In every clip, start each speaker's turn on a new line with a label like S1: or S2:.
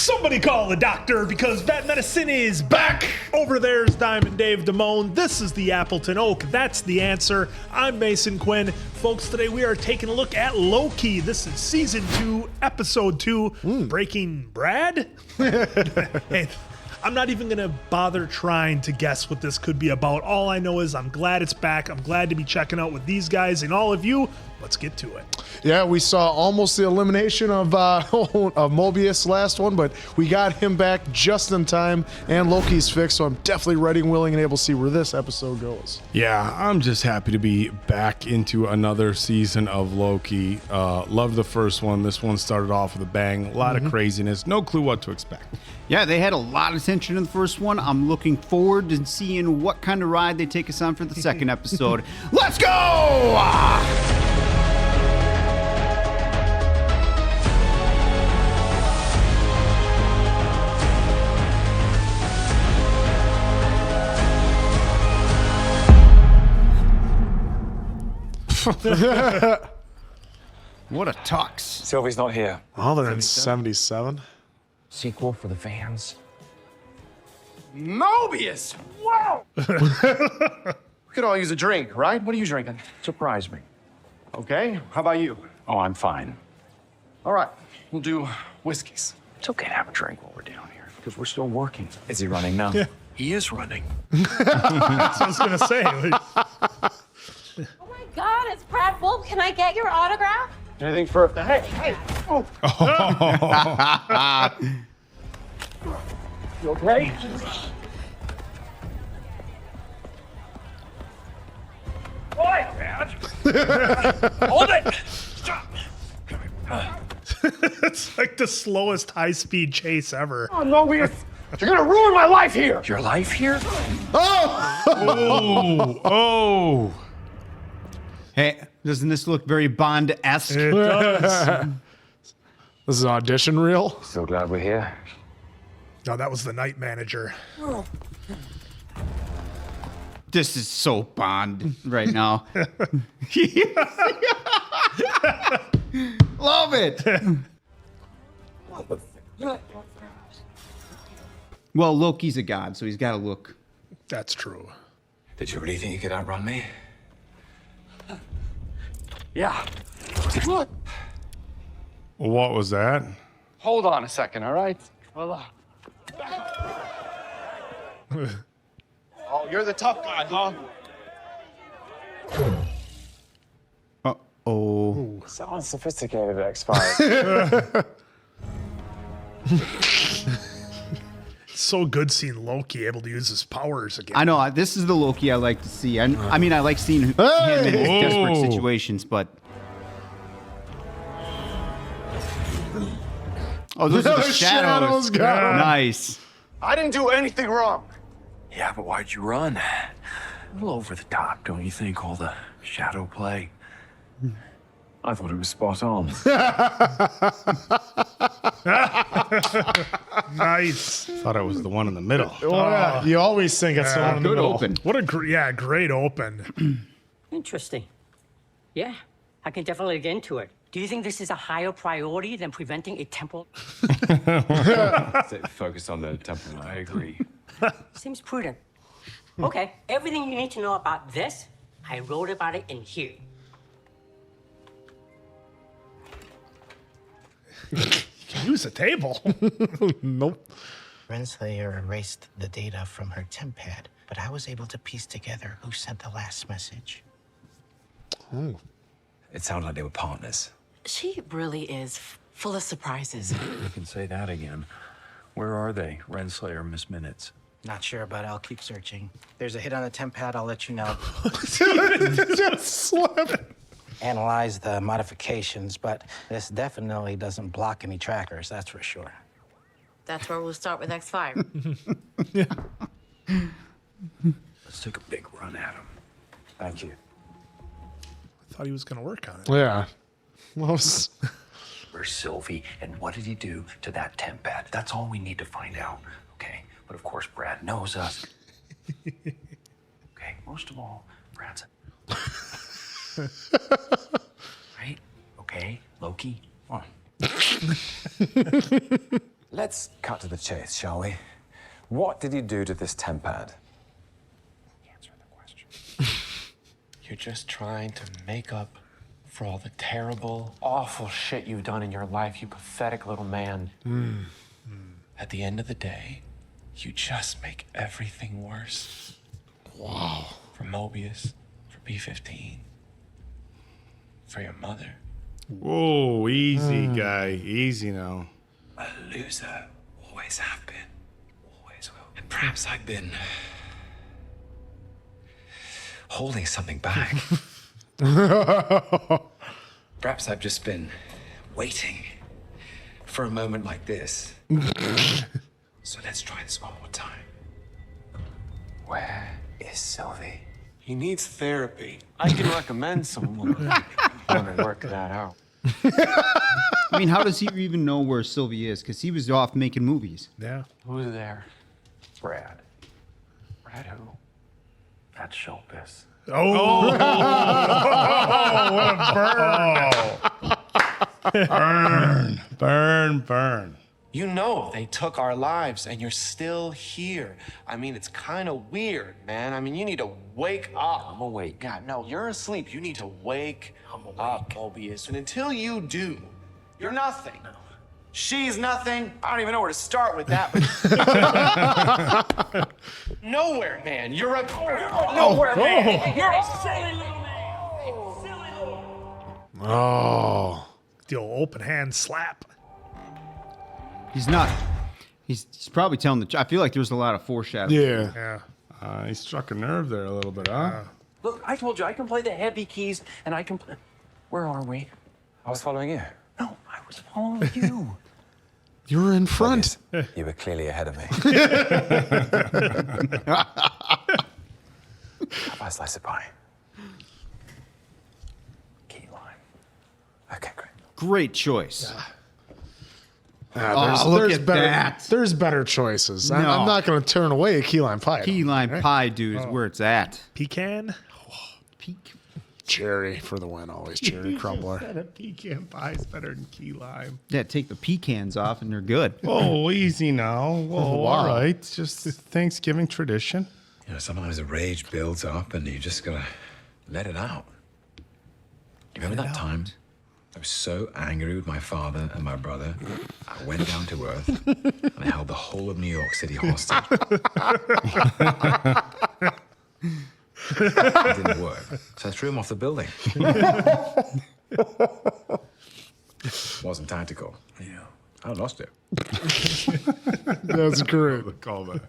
S1: Somebody call the doctor because vet medicine is back. Over there's Diamond Dave Damone. This is the Appleton Oak. That's the answer. I'm Mason Quinn. Folks, today we are taking a look at Loki. This is season 2, episode 2, Breaking Brad. Hey, I'm not even going to bother trying to guess what this could be about. All I know is I'm glad it's back. I'm glad to be checking out with these guys and all of you. Let's get to it.
S2: Yeah, we saw almost the elimination of Mobius last one, but we got him back just in time, and Loki's fixed, so I'm definitely ready and willing and able to see where this episode goes.
S3: Yeah, I'm just happy to be back into another season of Loki. Loved the first one. This one started off with a bang. A lot of craziness. No clue what to expect.
S4: Yeah, they had a lot of tension in the first one. I'm looking forward to seeing what kind of ride they take us on for the second episode. Let's go! What a tux.
S5: Sylvie's not here.
S2: Oh, they're in 77.
S5: Sequel for the fans. Mobius! Wow! We could all use a drink, right? What are you drinking? Surprise me. Okay, how about you? Oh, I'm fine. All right, we'll do whiskeys. It's okay to have a drink while we're down here, because we're still working. Is he running now? Yeah. He is running.
S1: That's what I was going to say.
S6: Oh my God, it's Brad Wolf. Can I get your autograph?
S5: Anything for... Hey! Oh! You okay? Boy, man! Hold it! Stop!
S1: It's like the slowest high-speed chase ever.
S5: Oh, Mobius! You're gonna ruin my life here! Your life here?
S3: Oh!
S4: Hey, doesn't this look very Bond-esque?
S1: It does.
S2: This is an audition reel.
S5: So glad we're here.
S1: No, that was the night manager.
S4: This is so Bond right now. Love it. Well, Loki's a god, so he's got to look.
S1: That's true.
S5: Did you really think you could outrun me? Yeah. What?
S3: What was that?
S5: Hold on a second, all right? Hold on. Oh, you're the tough guy, huh?
S4: Uh-oh.
S5: Sounds sophisticated, X-Files.
S1: So good seeing Loki able to use his powers again.
S4: I know, this is the Loki I like to see. I mean, I like seeing him in his desperate situations, but... Oh, those are the shadows. Nice.
S5: I didn't do anything wrong. Yeah, but why'd you run? A little over the top, don't you think? All the shadow play. I thought it was spot on.
S1: Nice.
S3: Thought it was the one in the middle.
S2: Oh, yeah. You always think it's the one in the
S4: Good
S2: middle.
S4: open.
S1: What a great open.
S7: Interesting. Yeah, I can definitely get into it. Do you think this is a higher priority than preventing a temple?
S5: Focus on the temple. I agree.
S7: Seems prudent. Okay, everything you need to know about this, I wrote about it in here.
S1: You can use a table.
S2: Nope.
S8: Renslayer erased the data from her temp pad, but I was able to piece together who sent the last message.
S5: It sounded like they were partners.
S6: She really is full of surprises.
S5: You can say that again. Where are they, Renslayer, Miss Minutes?
S8: Not sure, but I'll keep searching. There's a hit on the temp pad, I'll let you know.
S2: Just slip.
S8: Analyze the modifications, but this definitely doesn't block any trackers, that's for sure.
S6: That's where we'll start with X5.
S5: Let's take a big run at him. Thank you.
S1: I thought he was going to work on it.
S2: Yeah.
S5: Where's Sylvie, and what did he do to that temp pad? That's all we need to find out, okay? But of course, Brad knows us. Okay, most of all, Brad's right? Okay, Loki, come on. Let's cut to the chase, shall we? What did you do to this tempad? Answer the question.
S9: You're just trying to make up for all the terrible, awful shit you've done in your life, you pathetic little man. At the end of the day, you just make everything worse.
S3: Wow.
S9: For Mobius, for B-15, for your mother.
S3: Whoa, easy, guy. Easy now.
S9: A loser. Always have been. Always will. And perhaps I've been holding something back. Perhaps I've just been waiting for a moment like this. So let's try this one more time. Where is Sylvie?
S5: He needs therapy. I can recommend someone.
S9: I'm gonna work that out.
S4: I mean, how does he even know where Sylvie is? Because he was off making movies.
S1: Yeah.
S9: Who's there? Brad. Brad who? That's Showbiz.
S1: Oh, what a burn.
S3: Burn.
S9: You know they took our lives and you're still here. I mean, it's kind of weird, man. I mean, you need to wake up.
S5: I'm awake.
S9: God, no, you're asleep. You need to wake up, Mobius. And until you do, you're nothing. She's nothing. I don't even know where to start with that. But nowhere, man. You're a nowhere, man. You're a silly little man. Silly little.
S2: Oh.
S1: The old open hand slap.
S4: He's not. He's probably telling the. I feel like there's a lot of foreshadowing.
S2: Yeah.
S1: Yeah.
S3: He struck a nerve there a little bit, huh?
S9: Look, I told you I can play the heavy keys and I can play. Where are we?
S5: I was following you.
S9: No, I was following you.
S2: You were in front.
S5: You were clearly ahead of me. How about a slice of pie? Key lime. Okay, great.
S4: Great choice.
S2: There's
S4: at
S2: better,
S4: that.
S2: There's better choices. I'm
S4: No.
S2: not going to turn away a key lime pie.
S4: Key lime pie, dude, is where it's at.
S1: Pecan.
S4: Peak.
S2: Cherry for the win, always. Cherry crumbler.
S3: A pecan pie is better than key lime.
S4: Yeah, take the pecans off and they're good.
S3: Oh, easy now. Whoa,
S2: Wow.
S3: all right. Just Thanksgiving tradition.
S10: You know, sometimes the rage builds up and you just gotta let it out. You remember that time? I was so angry with my father and my brother. I went down to Earth and I held the whole of New York City hostage. It didn't work. So I threw him off the building. Wasn't tactical. Yeah. I lost it.
S2: That's great.
S3: Callback.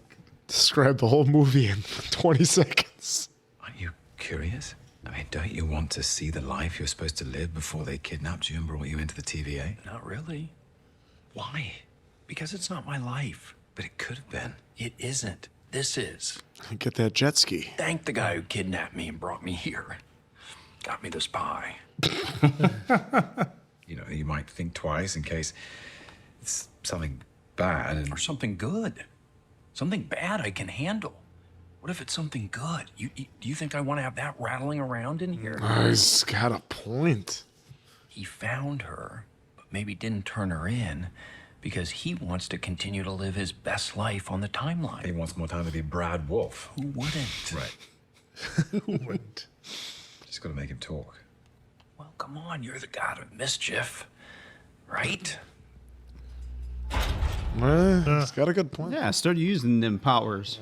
S2: Describe the whole movie in 20 seconds.
S10: Aren't you curious? I mean, don't you want to see the life you're supposed to live before they kidnapped you and brought you into the TVA?
S9: Not really. Why? Because it's not my life.
S10: But it could have been.
S9: It isn't. This is.
S2: Get that jet ski.
S9: Thank the guy who kidnapped me and brought me here. Got me this pie.
S10: You know, you might think twice in case it's something bad. And
S9: Or something good. Something bad I can handle. What if it's something good? Do you think I want to have that rattling around in here?
S2: He's got a point.
S9: He found her, but maybe didn't turn her in because he wants to continue to live his best life on the timeline.
S10: he wants more time to be Brad Wolf.
S9: Who wouldn't?
S10: Right.
S1: Who wouldn't?
S10: Just gotta make him talk.
S9: Well, come on, you're the god of mischief, right?
S2: He's got a good point.
S4: Yeah, start using them powers.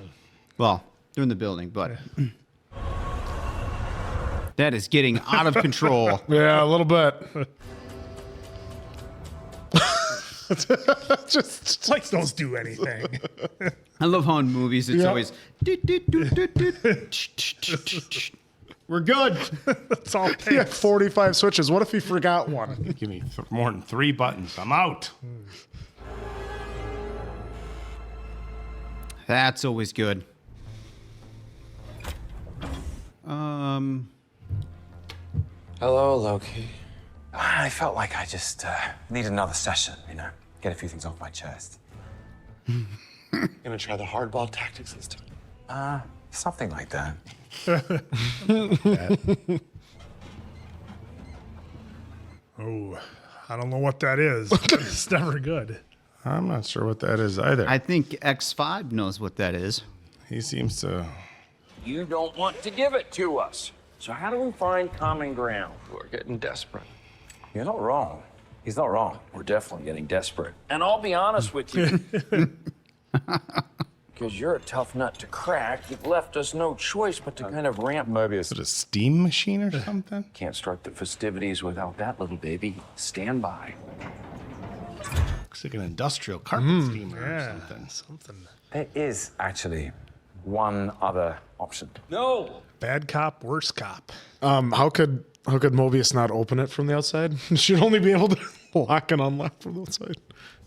S4: Well, they're in the building, but that is getting out of control.
S2: Yeah, a little bit. Just
S1: Lights don't do anything.
S4: I love how in movies it's
S2: Yeah.
S4: always. We're good.
S1: That's all it
S2: he had
S1: takes.
S2: 45 switches. What if he forgot one?
S3: Give me more than 3 buttons. I'm out.
S4: That's always good.
S5: Hello, Loki. I felt like I just needed another session, you know, get a few things off my chest.
S9: Gonna try the hardball tactics this time.
S5: Something like that.
S1: Oh, I don't know what that is. It's never good.
S3: I'm not sure what that is either.
S4: I think X5 knows what that is.
S3: He seems to.
S11: You don't want to give it to us. So how do we find common ground?
S9: We're getting desperate.
S11: You're not wrong. He's not wrong. We're definitely getting desperate. And I'll be honest with you. Because you're a tough nut to crack, you've left us no choice but to kind of ramp Mobius.
S3: Is it a steam machine or something?
S11: Can't start the festivities without that little baby. Stand by.
S3: Looks like an industrial carpet steamer or something.
S5: There is actually one other option.
S11: No!
S1: Bad cop, worse cop.
S2: How could Mobius not open it from the outside? She'd only be able to lock and unlock from the outside.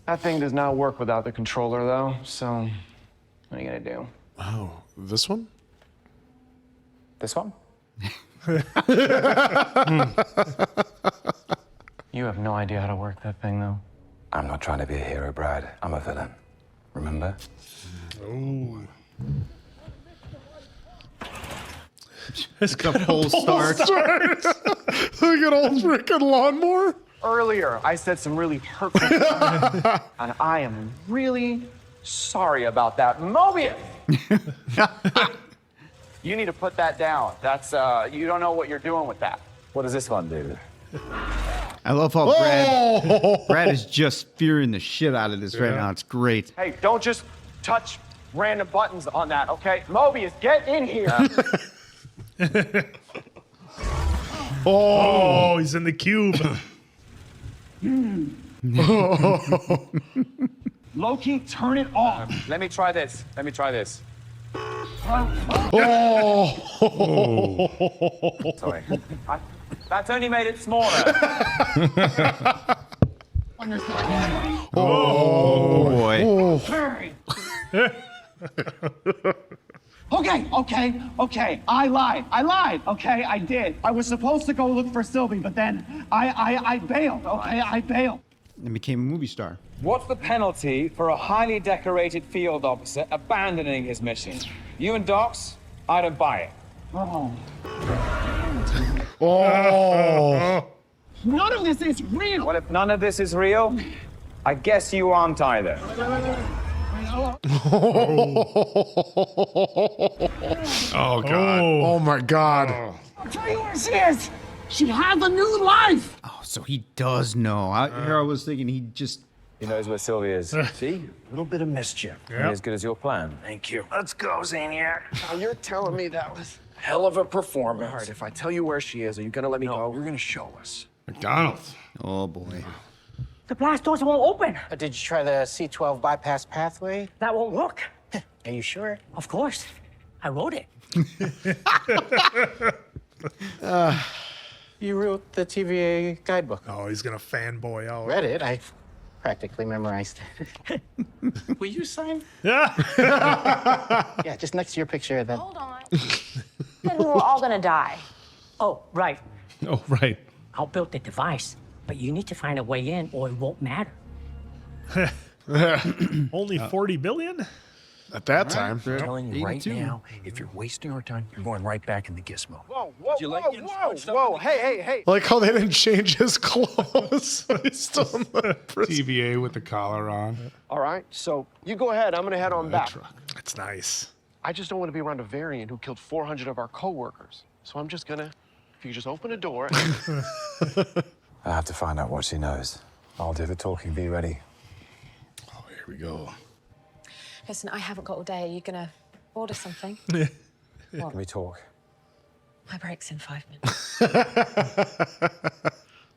S5: That thing does not work without the controller, though, so what are you gonna do?
S2: Oh, this one?
S5: This one? You have no idea how to work that thing, though.
S10: I'm not trying to be a hero, Brad. I'm a villain. Remember?
S1: Oh.
S4: It's a full start.
S2: Look at old freaking lawnmower.
S5: Earlier, I said some really hurtful things, and I am really sorry about that. Mobius! You need to put that down. That's, you don't know what you're doing with that. What does this one do?
S4: I love how Brad is just fearing the shit out of this right now. It's great.
S5: Hey, don't just touch random buttons on that, okay? Mobius, get in here.
S1: Oh, he's in the cube.
S5: Loki, turn it off. Let me try this. Sorry. That's only made it smaller.
S4: Oh, boy.
S5: Hurry. Okay. I lied. Okay, I did. I was supposed to go look for Sylvie, but then I bailed. Okay, I bailed.
S4: And became a movie star.
S12: What's the penalty for a highly decorated field officer abandoning his mission? You and Docs, I don't buy it.
S2: Oh.
S5: None of this is real.
S12: Well, if none of this is real, I guess you aren't either.
S3: Oh, God.
S2: Oh, my God.
S5: I'll tell you where she is. She has a new life.
S4: Oh, so he does know. I was thinking he just...
S11: He knows where Sylvie is. See? A little bit of mischief. Ain't as good as your plan. Thank you. Let's go, Zaniac.
S5: Now you're telling me that was...
S11: Hell of a performance.
S5: All right, if I tell you where she is, are you gonna let me go?
S11: You're gonna show us.
S3: McDonald's.
S4: Oh, boy.
S7: The blast doors won't open.
S8: Did you try the C12 bypass pathway?
S7: That won't work.
S8: Are you sure?
S7: Of course. I wrote it.
S8: You wrote the TVA guidebook.
S1: Oh, he's gonna fanboy out.
S8: Read it. I practically memorized it. Will you sign?
S1: Yeah.
S8: Yeah, just next to your picture. Then.
S6: Hold on. Then we're all gonna die.
S7: Oh, right.
S3: Oh, right.
S7: I'll build the device, but you need to find a way in or it won't matter.
S1: Only 40 billion?
S2: At that time.
S11: I'm telling you right now, if you're wasting our time, you're going right back in the gizmo.
S5: Whoa. Hey.
S2: Like how they didn't change his clothes. He's still in the prison.
S3: TVA with the collar on.
S5: All right, so you go ahead. I'm gonna head on back.
S1: That's nice.
S5: I just don't want to be around a variant who killed 400 of our co-workers. So I'm just gonna, if you just open a door.
S10: I have to find out what she knows. I'll do the talking. Be ready.
S3: Oh, here we go.
S6: Listen, I haven't got all day. Are you gonna order something?
S10: Can we talk?
S6: My break's in 5 minutes.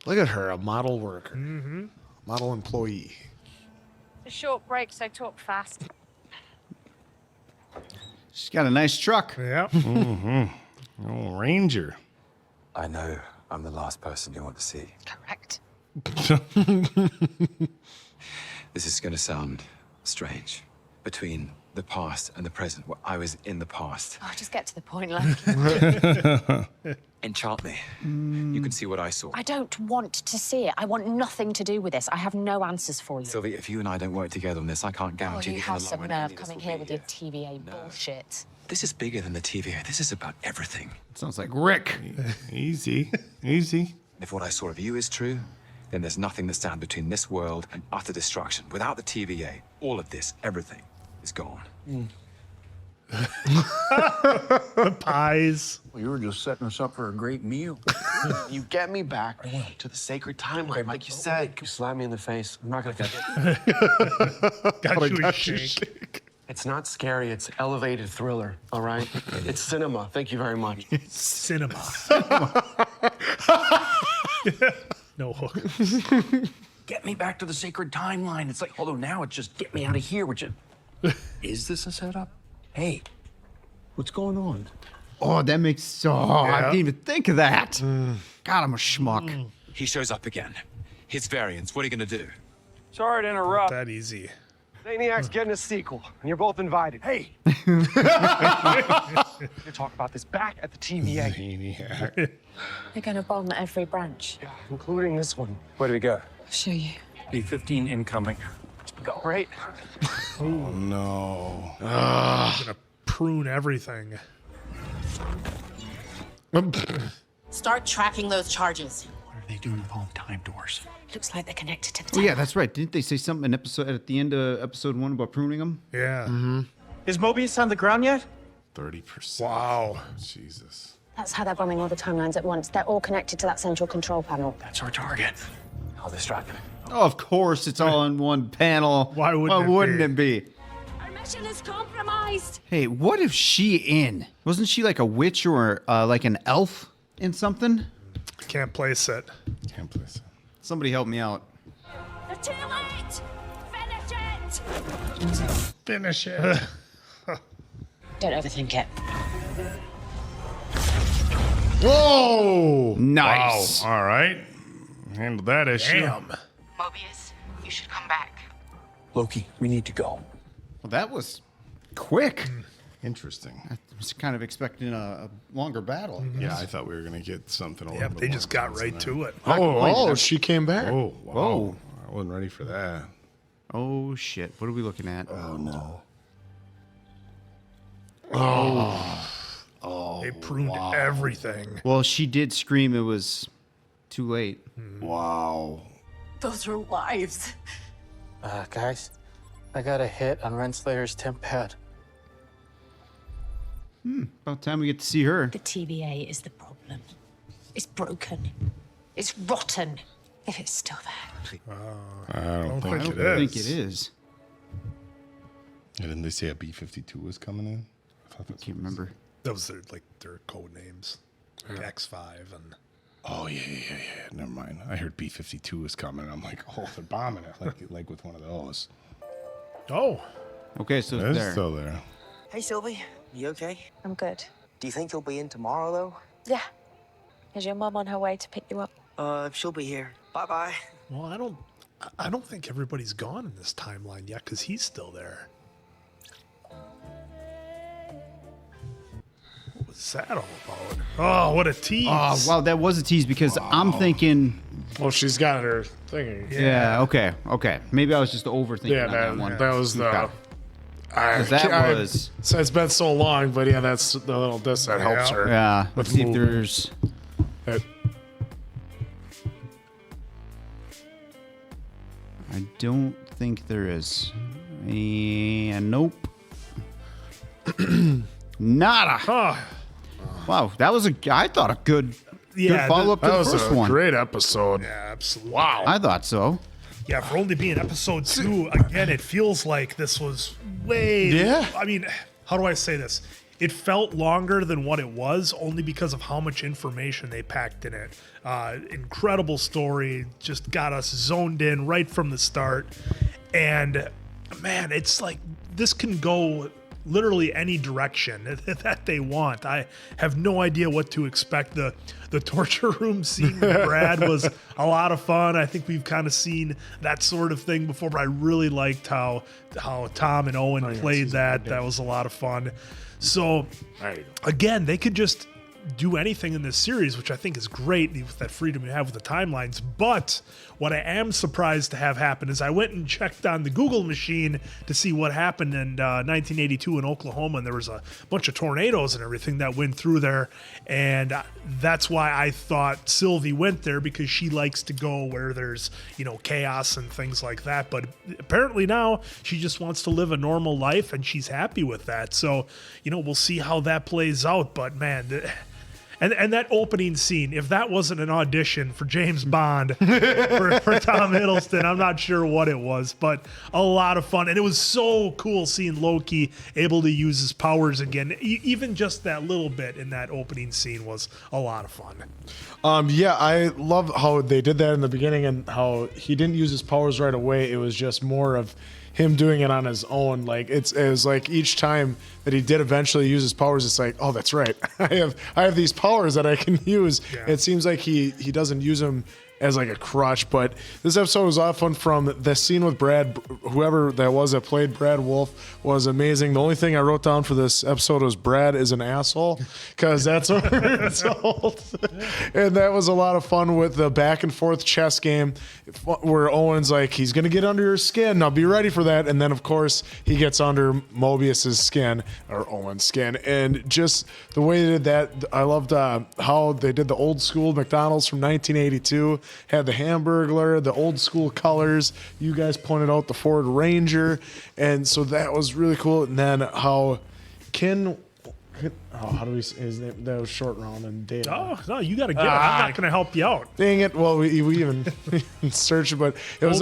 S2: Look at her, a model worker. Model employee.
S6: A short break, so talk fast.
S4: She's got a nice truck.
S1: Yeah.
S3: Oh, Ranger.
S10: I know I'm the last person you want to see.
S6: Correct.
S10: This is going to sound strange. Between the past and the present, well, I was in the past.
S6: Oh, just get to the point, like.
S10: Enchant me. You can see what I saw.
S6: I don't want to see it. I want nothing to do with this. I have no answers for you.
S10: Sylvie, if you and I don't work together on this, I can't
S6: Oh,
S10: guarantee
S6: you
S10: that
S6: have
S10: you're
S6: some
S10: alone
S6: nerve
S10: any of this
S6: coming
S10: will
S6: here
S10: be
S6: with your TVA bullshit.
S10: This is bigger than the TVA. This is about everything.
S4: Sounds like Rick.
S3: Easy. Easy.
S10: If what I saw of you is true, then there's nothing that stands between this world and utter destruction. Without the TVA, all of this, everything, is gone.
S1: The pies.
S13: Well, you were just setting us up for a great meal. You get me back to the sacred timeline, like you said.
S9: You slap me in the face. I'm not gonna get it.
S1: Got you a shake.
S9: It's not scary. It's elevated thriller. All right. It's cinema. Thank you very much.
S1: Cinema. No hook.
S13: Get me back to the sacred timeline. It's like, although now it's just get me out of here, which is this a setup? Hey, what's going on?
S4: Oh, that makes I didn't even think of that. God, I'm a schmuck.
S10: He shows up again. His variants, what are you gonna do?
S12: Sorry to interrupt.
S1: That easy.
S12: Maniac's getting a sequel, and you're both invited. Hey! We're gonna talk about this back at the TVA.
S6: They're going to bomb every branch.
S12: Yeah, including this one.
S11: Where do we go?
S6: I'll show you.
S11: B-15 incoming.
S12: Go. Great.
S3: Oh, no.
S1: I'm gonna prune everything.
S6: Start tracking those charges.
S13: What are they doing with all the time doors?
S6: Looks like they're connected to the
S4: Oh, yeah, that's right. Didn't they say something at the end of episode 1 about pruning them?
S1: Yeah.
S12: Is Mobius on the ground yet?
S3: 30%.
S1: Wow.
S3: Jesus.
S6: That's how they're bombing all the timelines at once. They're all connected to that central control panel.
S13: That's our target.
S11: I'll distract him.
S4: Oh, of course, it's all in one panel.
S1: Why wouldn't
S4: it be?
S6: Our mission is compromised.
S4: Hey, what if she in? Wasn't she like a witch or like an elf in something?
S1: Can't place it.
S3: Can't place it.
S4: Somebody help me out.
S6: They're too late. Finish it.
S1: Finish it.
S6: Don't overthink it.
S3: Whoa!
S4: Nice.
S3: Wow. All right. Handled that issue.
S1: Damn.
S8: Mobius, you should come back.
S13: Loki, we need to go.
S4: Well, that was quick.
S3: Interesting.
S4: I was kind of expecting a longer battle.
S3: Yeah, I thought we were going to get something a little
S1: Yeah,
S3: bit
S1: they
S3: more
S1: just got right
S3: consistent.
S1: to it.
S2: Oh, she came back.
S3: Oh, wow.
S4: Whoa.
S3: I wasn't ready for that.
S4: Oh, shit. What are we looking at?
S3: Oh, no.
S1: They pruned everything.
S4: Well, she did scream it was too late.
S3: Wow.
S6: Those are lives.
S11: Guys, I got a hit on Renslayer's temp pad.
S4: About time we get to see her.
S6: The TVA is the problem. It's broken. It's rotten. If it's still there.
S3: I don't think it
S4: I
S3: is.
S4: think it is.
S3: Yeah, didn't they say a B-52 was coming in? I thought
S4: I can't remember.
S1: Those are like their code names. Like X5 and.
S3: Oh, yeah. Never mind. I heard B-52 was coming. I'm like, oh, they're bombing it. Like with one of those.
S1: Oh.
S4: Okay, so
S3: It's
S4: there.
S3: still there.
S14: Hey, Sylvie. You okay?
S6: I'm good.
S14: Do you think you'll be in tomorrow, though?
S6: Yeah. Is your mum on her way to pick you up?
S14: She'll be here. Bye-bye.
S1: Well, I don't think everybody's gone in this timeline yet because he's still there. What was that all about? Oh, what a tease.
S4: Oh, wow, that was a tease because I'm thinking.
S2: Well, she's got her thingy.
S4: Yeah, okay. Maybe I was just overthinking
S2: Yeah,
S4: on that one.
S2: that was the.
S4: Okay. 'Cause that was.
S2: So it's been so long, but yeah, that's the little disc that helps her.
S4: Yeah, let's see if there's. I don't think there is. And nope. Nada. Wow, that was I thought a good follow up to the first one.
S2: Great episode.
S1: Yeah, absolutely.
S2: Wow.
S4: I thought so.
S1: Yeah, for only being episode 2, again, it feels like this was way.
S2: Yeah.
S1: I mean, how do I say this? It felt longer than what it was, only because of how much information they packed in it. Incredible story, just got us zoned in right from the start. And man, it's like this can go literally any direction that they want. I have no idea what to expect. The torture room scene with Brad was a lot of fun. I think we've kind of seen that sort of thing before, but I really liked how Tom and Owen played that. That was a lot of fun. So again, they could just do anything in this series, which I think is great with that freedom you have with the timelines. But what I am surprised to have happen is I went and checked on the Google machine to see what happened in 1982 in Oklahoma, and there was a bunch of tornadoes and everything that went through there, and that's why I thought Sylvie went there, because she likes to go where there's, chaos and things like that. But apparently now she just wants to live a normal life, and she's happy with that. So, we'll see how that plays out. But man, and that opening scene, if that wasn't an audition for James Bond for Tom Hiddleston, I'm not sure what it was, but a lot of fun. And it was so cool seeing Loki able to use his powers again. Even just that little bit in that opening scene was a lot of fun.
S2: Yeah, I love how they did that in the beginning and how he didn't use his powers right away. It was just more of him doing it on his own. Like it was like each time that he did eventually use his powers, it's like, oh, that's right. I have these powers that I can use. Yeah. It seems like he doesn't use them as like a crutch. But this episode was often from the scene with Brad, whoever that was that played Brad Wolf was amazing. The only thing I wrote down for this episode was Brad is an asshole, because that's what it's called. And that was a lot of fun with the back and forth chess game where Owen's like, he's going to get under your skin. Now be ready for that. And then of course he gets under Mobius's skin, or Owen's skin. And just the way they did that, I loved how they did the old school McDonald's from 1982. Had the Hamburglar, the old school colors. You guys pointed out the Ford Ranger, and so that was really cool. And then how how do we say his name? That was Short Round and Dave.
S1: Oh no, you got to get it. I'm not going to help you out.
S2: Dang it! Well, we even searched it, but it was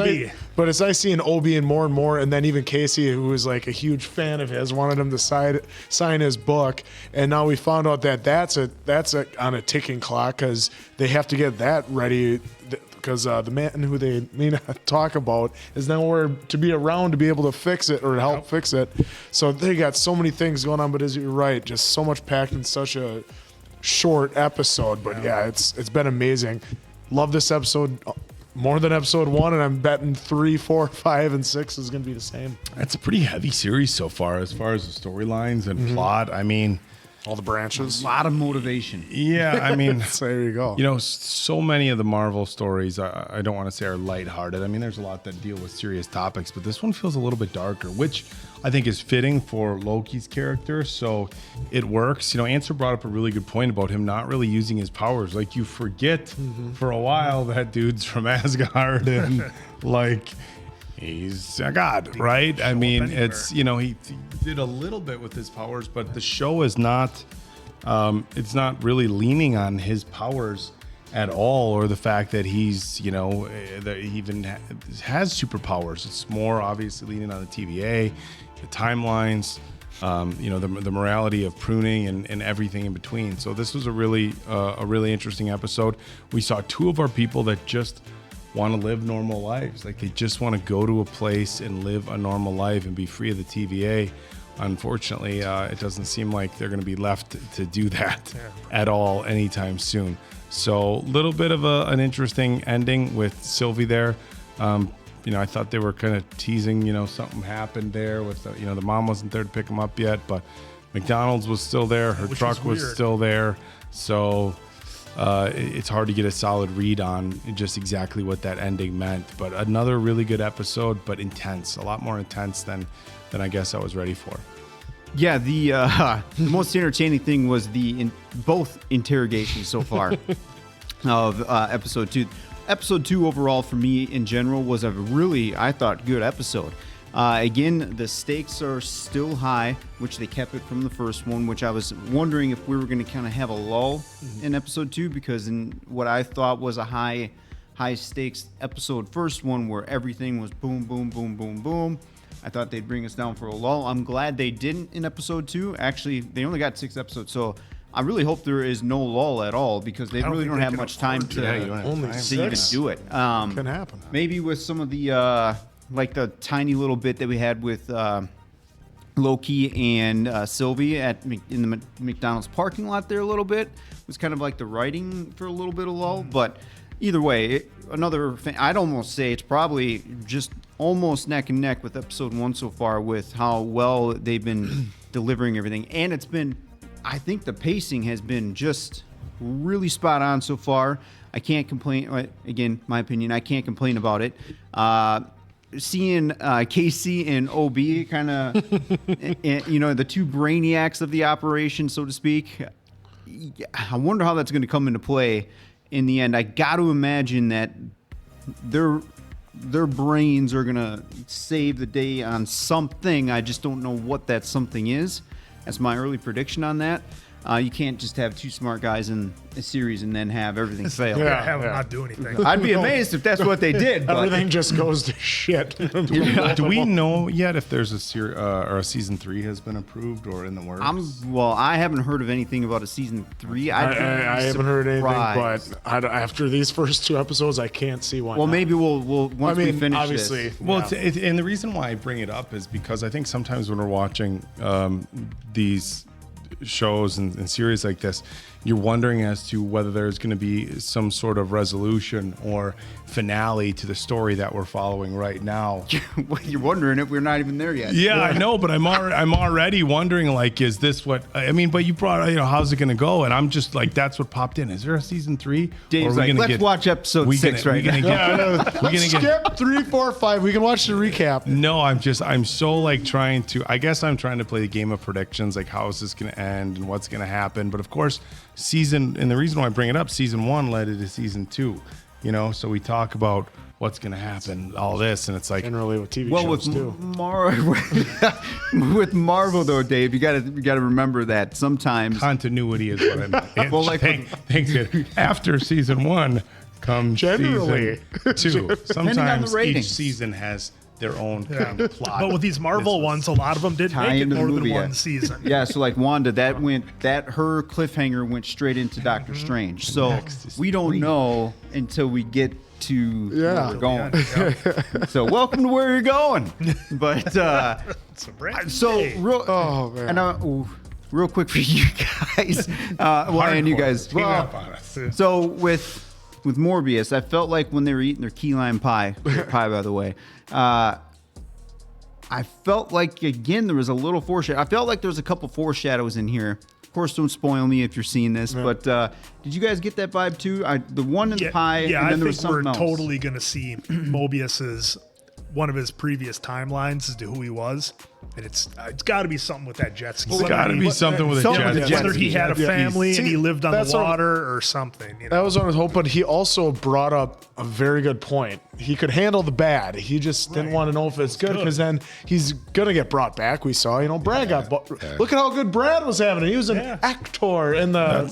S2: but it's nice seeing Obi and more, and then even Casey, who was like a huge fan of his, wanted him to sign his book, and now we found out that that's on a ticking clock, because they have to get that ready. Because the man who they may not talk about is nowhere to be around to be able to fix it or help fix it. So they got so many things going on, but as you're right, just so much packed in such a short episode. But yeah, it's been amazing. Love this episode more than episode 1, and I'm betting 3, 4, 5, and 6 is going to be the same.
S3: It's a pretty heavy series so far as the storylines and plot. I mean,
S2: all the branches.
S4: A lot of motivation.
S3: Yeah, I mean,
S2: so there you go.
S3: So many of the Marvel stories, I don't want to say are lighthearted. I mean, there's a lot that deal with serious topics, but this one feels a little bit darker, which I think is fitting for Loki's character, so it works. Answer brought up a really good point about him not really using his powers. Like, you forget for a while that dude's from Asgard and, like, he's a god, right? I mean, it's, he did a little bit with his powers, but the show is not, it's not really leaning on his powers at all, or the fact that he's, that he even has superpowers. It's more obviously leaning on the TVA, the timelines, the morality of pruning and everything in between. So this was a really interesting episode. We saw two of our people that just want to live normal lives. Like, they just want to go to a place and live a normal life and be free of the TVA. Unfortunately, it doesn't seem like they're going to be left to do that at all anytime soon. So, a little bit of an interesting ending with Sylvie there. I thought they were kind of teasing, something happened there with, the mom wasn't there to pick him up yet, but McDonald's was still there. Her truck was still there. So, it's hard to get a solid read on just exactly what that ending meant. But another really good episode, but intense, a lot more intense than I guess I was ready for.
S4: Yeah, the most entertaining thing was both interrogations so far of episode 2. Episode 2 overall for me in general was a really, I thought, good episode. Again, the stakes are still high, which they kept it from the first one, which I was wondering if we were going to kind of have a lull in episode 2, because in what I thought was a high stakes episode first one where everything was boom, boom, boom, boom, boom. I thought they'd bring us down for a lull. I'm glad they didn't in episode 2. Actually, they only got 6 episodes, so I really hope there is no lull at all, because they really don't have much time to even do it.
S2: Can happen.
S4: Maybe with some of the like the tiny little bit that we had with Loki and Sylvie in the McDonald's parking lot there a little bit. It was kind of like the writing for a little bit of lull. But either way, I'd almost say it's probably just almost neck and neck with episode 1 so far with how well they've been delivering everything. And it's been I think the pacing has been just really spot on so far. I can't complain. Again, my opinion, I can't complain about it. Seeing Casey and OB kind of, the two brainiacs of the operation, so to speak. I wonder how that's going to come into play in the end. I got to imagine that their brains are going to save the day on something. I just don't know what that something is. That's my early prediction on that. You can't just have two smart guys in a series and then have everything fail.
S1: Have them not do anything.
S4: I'd be amazed if that's what they did. But
S2: Everything just goes to shit.
S3: Do we know yet if there's a season 3 has been approved or in the works?
S4: I haven't heard of anything about a season 3.
S2: I haven't heard anything, but after these first 2 episodes, I can't see why.
S4: Well, maybe we'll once we finish
S2: obviously,
S4: this.
S3: Well, and the reason why I bring it up is because I think sometimes when we're watching these shows and series like this, you're wondering as to whether there's going to be some sort of resolution or finale to the story that we're following right now.
S4: You're wondering if we're not even there yet.
S3: Yeah, I know, but I'm already wondering, like, is this what I mean? But you brought, how's it going to go? And I'm just like, that's what popped in. Is there a season 3?
S4: Dave's like, let's watch episode 6 right now.
S2: Skip 3, 4, 5. We can watch the recap.
S3: No, I'm so like trying to. I guess I'm trying to play the game of predictions, like how is this going to end and what's going to happen. But of course, and the reason why I bring it up, season 1 led into season 2. So we talk about what's going to happen, all this, and it's like
S2: generally with TV
S4: shows
S2: too.
S4: With Marvel though, Dave, you got to remember that sometimes
S3: continuity is what I meant.
S4: Well, like
S3: after season 1 comes
S2: generally
S3: season 2. Sometimes each season has their own kind of plot.
S1: But with these Marvel ones, a lot of them didn't make it more than one season.
S4: Yeah, so like Wanda, her cliffhanger went straight into Doctor Strange. So we don't know until we get to where we're going. So welcome to where you're going. But real quick for you guys, and you guys. So with Mobius, I felt like when they were eating their key lime pie, by the way, I felt like, again, there was a little foreshadow. I felt like there was a couple foreshadows in here. Of course, don't spoil me if you're seeing this, but did you guys get that vibe too? The one in the pie, and then there was something else.
S1: I think we're totally going to see Mobius's one of his previous timelines as to who he was. And it's got to be something with that jet ski.
S3: It's got to be something with a jet ski.
S1: Whether he had a family and he lived on the water or something.
S2: That was what I was hoping. But he also brought up a very good point. He could handle the bad. He just didn't want to know if it's good because then he's going to get brought back. We saw, Brad got look at how good Brad was having it. He was an actor in the.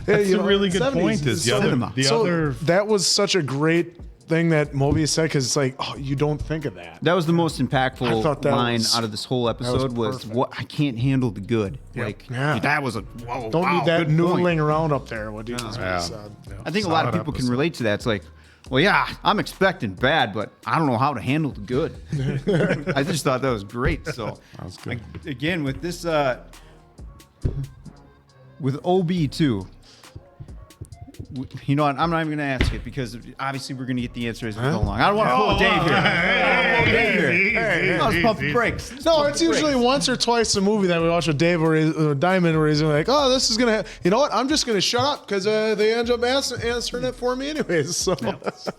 S3: That's a really good 70s. Point. Is the other.
S2: That was such a great thing that Mobius said, because it's like, you don't think of that.
S4: That was the most impactful line out of this whole episode was what I can't handle the good. Yep. That was a whoa.
S2: Don't need that noodling around up there. What Jesus said.
S4: I think a lot of people can relate to that. It's like, well, yeah, I'm expecting bad, but I don't know how to handle the good. I just thought that was great. So again, with this, with OB too. You know what? I'm not even going to ask it because obviously we're going to get the answer as we go along. I don't want to pull Dave here. Let's pump the brakes.
S2: No, it's usually once or twice a movie that we watch with Dave or Diamond where he's like, oh, this is going to, you know what? I'm just going to shut up because they end up answering it for me anyways. So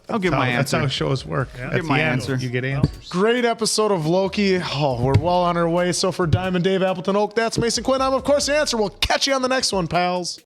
S4: I'll give my answer.
S3: That's how shows work.
S4: I'll give my answer.
S3: You get answers.
S2: Great episode of Loki. Oh, we're well on our way. So for Diamond, Dave, Appleton Oak, that's Mason Quinn. I'm, of course, the answer. We'll catch you on the next one, pals.